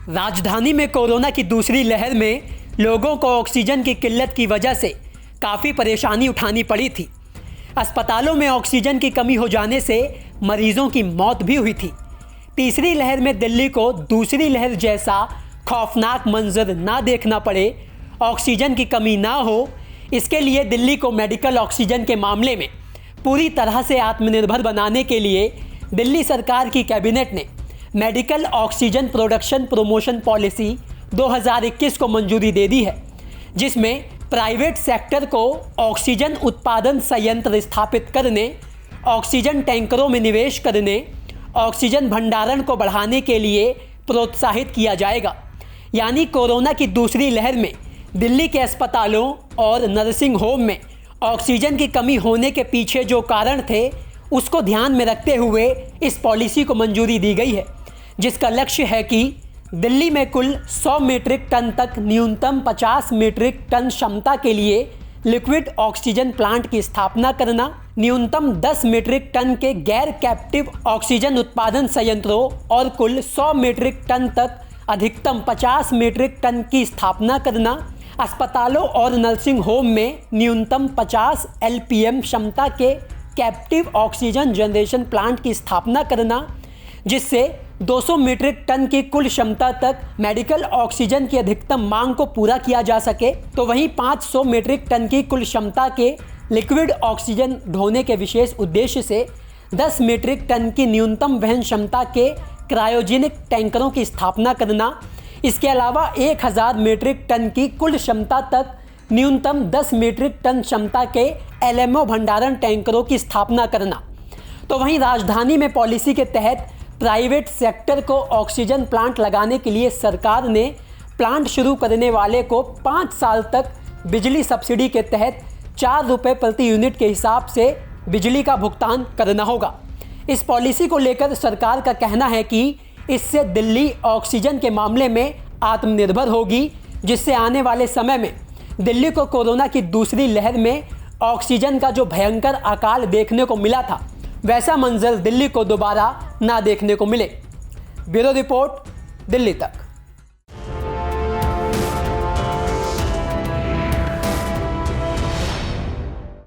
राजधानी में कोरोना की दूसरी लहर में लोगों को ऑक्सीजन की किल्लत की वजह से काफ़ी परेशानी उठानी पड़ी थी। अस्पतालों में ऑक्सीजन की कमी हो जाने से मरीजों की मौत भी हुई थी। तीसरी लहर में दिल्ली को दूसरी लहर जैसा खौफनाक मंजर ना देखना पड़े, ऑक्सीजन की कमी ना हो, इसके लिए दिल्ली को मेडिकल ऑक्सीजन के मामले में पूरी तरह से आत्मनिर्भर बनाने के लिए दिल्ली सरकार की कैबिनेट ने medical oxygen production promotion policy 2021 को मंजूरी दे दी है, जिसमें प्राइवेट सेक्टर को ऑक्सीजन उत्पादन संयंत्र स्थापित करने, ऑक्सीजन टैंकरों में निवेश करने, ऑक्सीजन भंडारण को बढ़ाने के लिए प्रोत्साहित किया जाएगा। यानी कोरोना की दूसरी लहर में दिल्ली के अस्पतालों और नर्सिंग होम में ऑक्सीजन की कमी होने के पीछे जो कारण थे, उसको ध्यान में रखते हुए इस पॉलिसी को मंजूरी दी गई है, जिसका लक्ष्य है कि दिल्ली में कुल 100 मीट्रिक टन तक न्यूनतम 50 मीट्रिक टन क्षमता के लिए लिक्विड ऑक्सीजन प्लांट की स्थापना करना, न्यूनतम 10 मीट्रिक टन के गैर कैप्टिव ऑक्सीजन उत्पादन संयंत्रों और कुल 100 मीट्रिक टन तक अधिकतम 50 मीट्रिक टन की स्थापना करना, अस्पतालों और नर्सिंग होम में न्यूनतम 50 LPM क्षमता के कैप्टिव ऑक्सीजन जनरेशन प्लांट की स्थापना करना, जिससे 200 मीट्रिक टन की कुल क्षमता तक मेडिकल ऑक्सीजन की अधिकतम मांग को पूरा किया जा सके, तो वहीं 500 मीट्रिक टन की कुल क्षमता के लिक्विड ऑक्सीजन ढोने के विशेष उद्देश्य से 10 मीट्रिक टन की न्यूनतम वहन क्षमता के क्रायोजेनिक टैंकरों की स्थापना करना। इसके अलावा 1000 मीट्रिक टन की कुल क्षमता तक न्यूनतम 10 मीट्रिक टन क्षमता के LMO भंडारण टैंकरों की स्थापना करना। तो वहीं राजधानी में पॉलिसी के तहत प्राइवेट सेक्टर को ऑक्सीजन प्लांट लगाने के लिए सरकार ने प्लांट शुरू करने वाले को 5 साल तक बिजली सब्सिडी के तहत 4 रुपये प्रति यूनिट के हिसाब से बिजली का भुगतान करना होगा। इस पॉलिसी को लेकर सरकार का कहना है कि इससे दिल्ली ऑक्सीजन के मामले में आत्मनिर्भर होगी, जिससे आने वाले समय में दिल्ली को कोरोना की दूसरी लहर में ऑक्सीजन का जो भयंकर अकाल देखने को मिला था, वैसा मंजर दिल्ली को दोबारा ना देखने को मिले। ब्यूरो रिपोर्ट, दिल्ली तक।